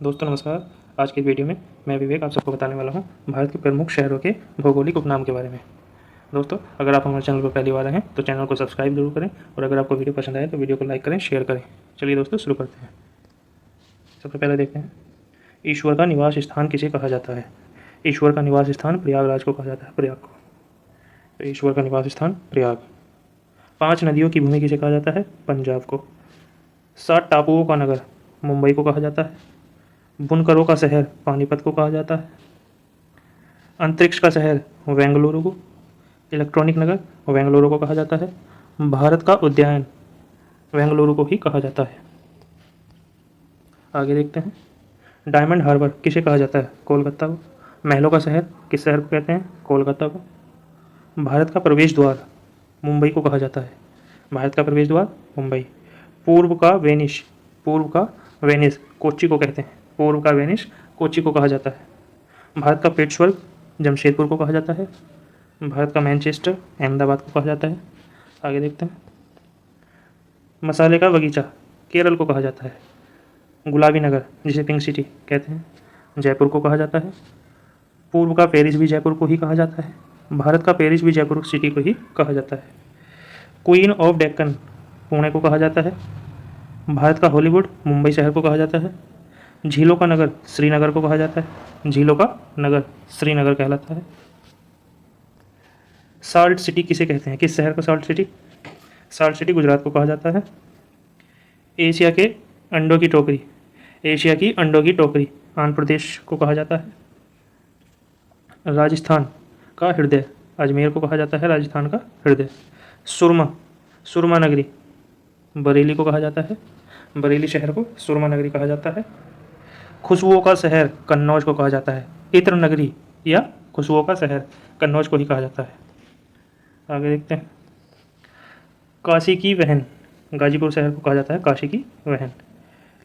दोस्तों नमस्कार। आज की वीडियो में मैं विवेक आप सबको बताने वाला हूं भारत के प्रमुख शहरों के भौगोलिक उपनाम के बारे में। दोस्तों अगर आप हमारे चैनल पर पहली बार आए हैं तो चैनल को सब्सक्राइब जरूर करें और अगर आपको वीडियो पसंद आए तो वीडियो को लाइक करें, शेयर करें। चलिए दोस्तों शुरू करते हैं। सबसे पहले देखते हैं ईश्वर का निवास स्थान किसे कहा जाता है। ईश्वर का निवास स्थान प्रयागराज को कहा जाता है, प्रयाग को। तो ईश्वर का निवास स्थान प्रयाग। 5 नदियों की भूमि किसे कहा जाता है, पंजाब को। 7 टापुओं का नगर मुंबई को कहा जाता है। बुनकरों का शहर पानीपत को कहा जाता है। अंतरिक्ष का शहर बेंगलुरु को। इलेक्ट्रॉनिक नगर बेंगलुरु को कहा जाता है। भारत का उद्यान बेंगलुरु को ही कहा जाता है। आगे देखते हैं डायमंड हार्बर किसे कहा जाता है, कोलकाता को। महलों का शहर किस शहर को कहते हैं, कोलकाता को। भारत का प्रवेश द्वार मुंबई को कहा जाता है। भारत का प्रवेश द्वार मुंबई। पूर्व का वेनिस कोच्चि को कहते हैं। पूर्व का वेनिस कोच्चि को कहा जाता है। भारत का पेट्सबर्ग जमशेदपुर को कहा जाता है। भारत का मैनचेस्टर अहमदाबाद को कहा जाता है। आगे देखते हैं मसाले का बगीचा केरल को कहा जाता है। गुलाबी नगर जिसे पिंक सिटी कहते हैं जयपुर को कहा जाता है। पूर्व का पेरिस भी जयपुर को ही कहा जाता है। भारत का पेरिस भी जयपुर सिटी को ही कहा जाता है। क्वीन ऑफ डेक्कन पुणे को कहा जाता है। भारत का हॉलीवुड मुंबई शहर को कहा जाता है। झीलों का नगर श्रीनगर को कहा जाता है। झीलों का नगर श्रीनगर कहलाता है। साल्ट सिटी किसे कहते हैं, किस शहर को salt city. Salt city Gujarat को कहा जाता है। एशिया की अंडों की टोकरी आंध्र प्रदेश को कहा जाता है। राजस्थान का हृदय अजमेर को कहा जाता है, राजस्थान का हृदय। सुरमा नगरी बरेली को कहा जाता है। बरेली शहर को सुरमा नगरी कहा जाता है। खुशबुओं का शहर कन्नौज को कहा जाता है। इत्र नगरी या खुशबुओं का शहर कन्नौज को ही कहा जाता है। आगे देखते हैं काशी की बहन गाजीपुर शहर को कहा जाता है, काशी की बहन।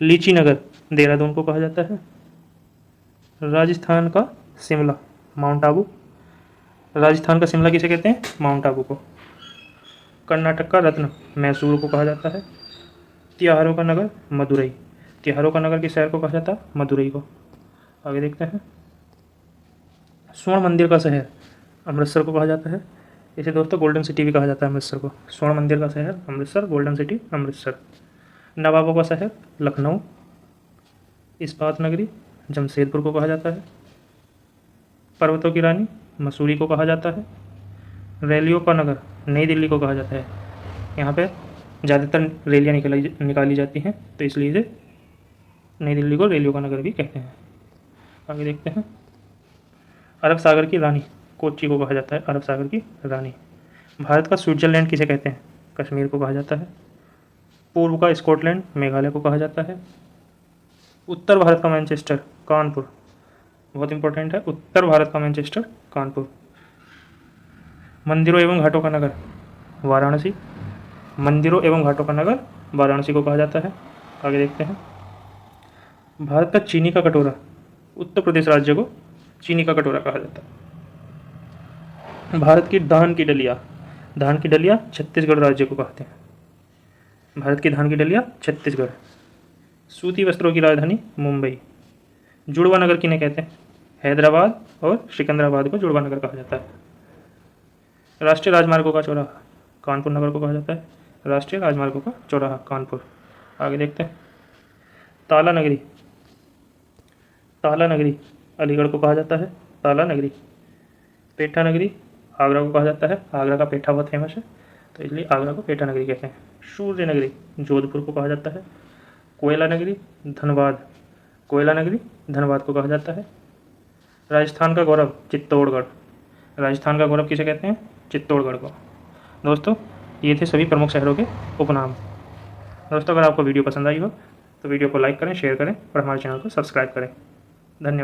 लीची नगर देहरादून को कहा जाता है। राजस्थान का शिमला माउंट आबू। राजस्थान का शिमला किसे कहते हैं, माउंट आबू को। कर्नाटक का रत्न मैसूर को कहा जाता है। त्योहारों का नगर मदुरई। त्योहारों का नगर किस शहर को कहा जाता है, मदुरई को। आगे देखते हैं स्वर्ण मंदिर का शहर अमृतसर को कहा जाता है। इसे दोस्तों गोल्डन सिटी भी कहा जाता है अमृतसर को। स्वर्ण मंदिर का शहर अमृतसर, गोल्डन सिटी अमृतसर। नवाबों का शहर लखनऊ। इस्पात नगरी जमशेदपुर को कहा जाता है। पर्वतों की रानी मसूरी को कहा जाता है। रैलियों का नगर नई दिल्ली को कहा जाता है। यहाँ पे ज़्यादातर रैलियाँ निकाली जाती हैं तो इसलिए इसे नई दिल्ली को रैलियों का नगर भी कहते हैं। आगे देखते हैं अरब सागर की रानी कोच्चि को कहा जाता है, अरब सागर की रानी। भारत का स्विट्जरलैंड किसे कहते हैं, कश्मीर को कहा जाता है। पूर्व का स्कॉटलैंड मेघालय को कहा जाता है। उत्तर भारत का मैनचेस्टर कानपुर, बहुत इंपॉर्टेंट है, उत्तर भारत का मैनचेस्टर कानपुर। मंदिरों एवं घाटों का नगर वाराणसी। मंदिरों एवं घाटों का नगर वाराणसी को कहा जाता है। आगे देखते हैं भारत का चीनी का कटोरा उत्तर प्रदेश राज्य को चीनी का कटोरा कहा जाता है। भारत की धान की डलिया छत्तीसगढ़ राज्य को कहते हैं। भारत की धान की डलिया छत्तीसगढ़। सूती वस्त्रों की राजधानी मुंबई। जुड़वा नगर किन्हें कहते हैं, हैदराबाद और सिकंदराबाद को जुड़वा नगर कहा जाता है। राष्ट्रीय राजमार्गों का चौराहा कानपुर नगर को कहा जाता है। राष्ट्रीय राजमार्गों का चौराहा कानपुर। आगे देखते हैं ताला नगरी अलीगढ़ को कहा जाता है, ताला नगरी। पेठा नगरी आगरा को कहा जाता है, आगरा का पेठा बहुत फेमस है तो इसलिए आगरा को पेठा नगरी कहते हैं। सूर्य नगरी जोधपुर को कहा जाता है। कोयला नगरी धनबाद को कहा जाता है। राजस्थान का गौरव चित्तौड़गढ़। राजस्थान का गौरव किसे कहते हैं, चित्तौड़गढ़ को। दोस्तों ये थे सभी प्रमुख शहरों के उपनाम। दोस्तों अगर आपको वीडियो पसंद आई हो तो वीडियो को लाइक करें, शेयर करें और हमारे चैनल को सब्सक्राइब करें। धन्यवाद।